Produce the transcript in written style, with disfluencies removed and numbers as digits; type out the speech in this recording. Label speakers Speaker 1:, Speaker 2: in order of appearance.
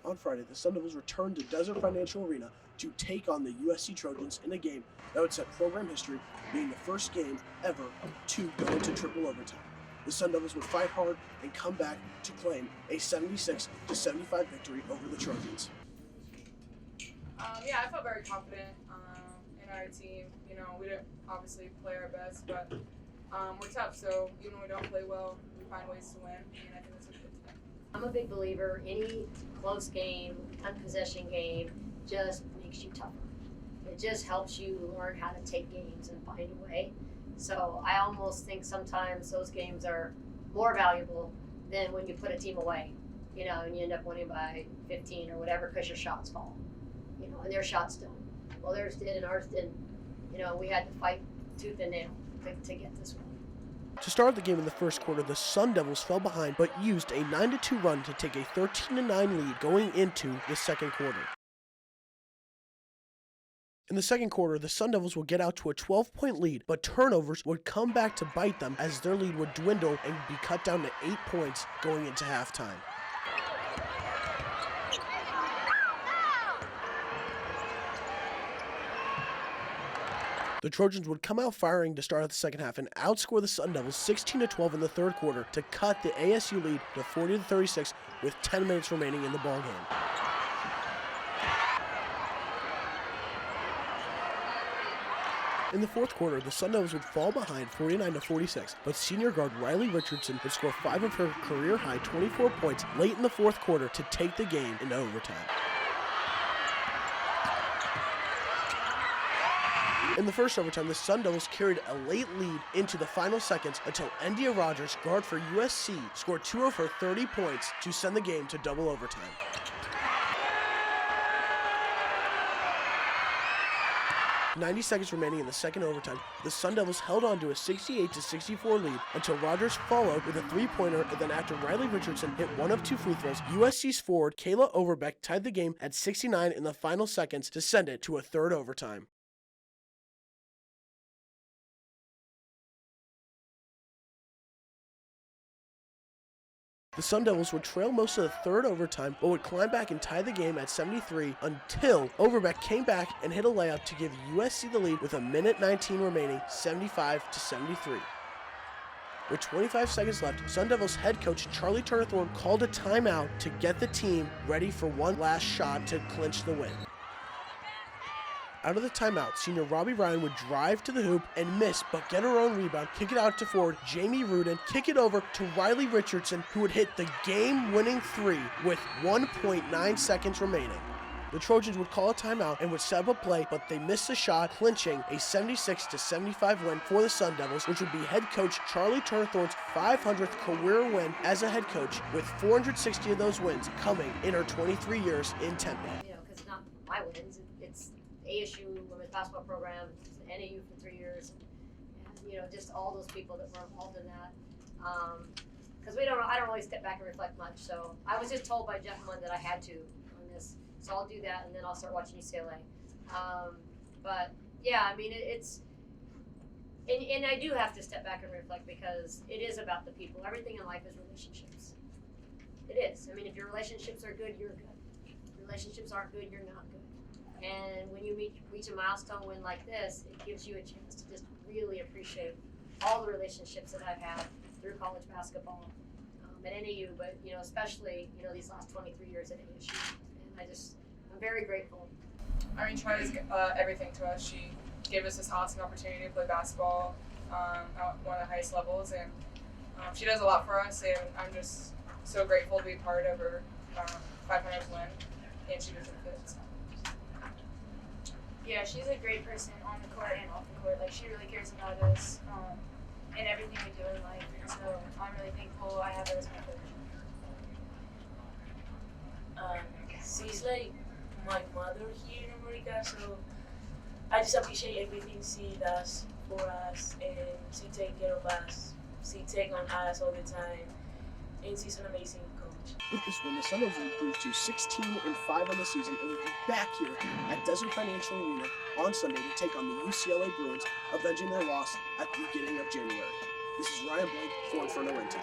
Speaker 1: On Friday, the Sun Devils returned to Desert Financial Arena to take on the USC Trojans in a game that would set program history, being the first game ever to go into triple overtime. The Sun Devils would fight hard and come back to claim a 76-75 victory over the Trojans.
Speaker 2: I felt very confident in our team. You know, we didn't obviously play our best, but we're tough. So even when we don't play well, we find ways to win, and I think that's what we did today.
Speaker 3: I'm a big believer any close game, unpossession game, just makes you tougher. It just helps you learn how to take games and find a way. So I almost think sometimes those games are more valuable than when you put a team away, you know, and you end up winning by 15 or whatever because your shots fall, you know, and their shots don't. Well, theirs did and ours didn't. You know, we had to fight tooth and nail to get this one.
Speaker 1: To start the game in the first quarter, the Sun Devils fell behind but used a 9-2 run to take a 13-9 lead going into the second quarter. In the second quarter, the Sun Devils would get out to a 12-point lead, but turnovers would come back to bite them as their lead would dwindle and be cut down to 8 points going into halftime. The Trojans would come out firing to start the second half and outscore the Sun Devils 16-12 in the third quarter to cut the ASU lead to 40-36 with 10 minutes remaining in the ballgame. In the fourth quarter, the Sun Devils would fall behind 49-46, but senior guard Charli Richardson would score 5 of her career-high 24 points late in the fourth quarter to take the game into overtime. In the first overtime, the Sun Devils carried a late lead into the final seconds until India Rogers, guard for USC, scored 2 of her 30 points to send the game to double overtime. With 90 seconds remaining in the second overtime, the Sun Devils held on to a 68-64 lead until Rogers followed with a three-pointer, and then after Charli Richardson hit 1 of 2 free throws, USC's forward Kayla Overbeck tied the game at 69 in the final seconds to send it to a third overtime. The Sun Devils would trail most of the third overtime, but would climb back and tie the game at 73 until Overbeck came back and hit a layup to give USC the lead with a minute 19 remaining, 75-73. With 25 seconds left, Sun Devils head coach Charli Turner Thorne called a timeout to get the team ready for one last shot to clinch the win. Out of the timeout, senior Robbie Ryan would drive to the hoop and miss, but get her own rebound, kick it out to forward Jamie Rudin, kick it over to Charli Richardson, who would hit the game-winning 3 with 1.9 seconds remaining. The Trojans would call a timeout and would set up a play, but they missed the shot, clinching a 76-75 win for the Sun Devils, which would be head coach Charli Turner Thorne's 500th career win as a head coach, with 460 of those wins coming in her 23 years in Tempe.
Speaker 3: You know, because it's not my wins, it's ASU women's basketball program, NAU for 3 years, and you know, just all those people that were involved in that. Because I don't really step back and reflect much. So I was just told by gentlemen that I had to on this, so I'll do that, and then I'll start watching UCLA. But yeah, I mean, it's and I do have to step back and reflect because it is about the people. Everything in life is relationships. It is. I mean, if your relationships are good, you're good. If your relationships aren't good, you're not good. And when you reach a milestone win like this, it gives you a chance to just really appreciate all the relationships that I've had through college basketball at NAU, but you know, especially these last 23 years at ASU. And I'm very grateful.
Speaker 2: I mean, Charli's everything to us. She gave us this awesome opportunity to play basketball at one of the highest levels, and she does a lot for us. And I'm just so grateful to be part of her 500th win, and she deserves it. So.
Speaker 4: Yeah, she's a great person on the court and off the court. Like, she really cares about us and everything we do in life. And so I'm really thankful I have her as my coach.
Speaker 5: She's like my mother here in America, so I just appreciate everything she does for us, and she takes care of us. She takes on us all the time, and she's an amazing coach.
Speaker 1: With this win, the Sun Devils will improve to 16-5 on the season and will be back here at Desert Financial Arena on Sunday to take on the UCLA Bruins, avenging their loss at the beginning of January. This is Ryan Blake for Inferno Intel.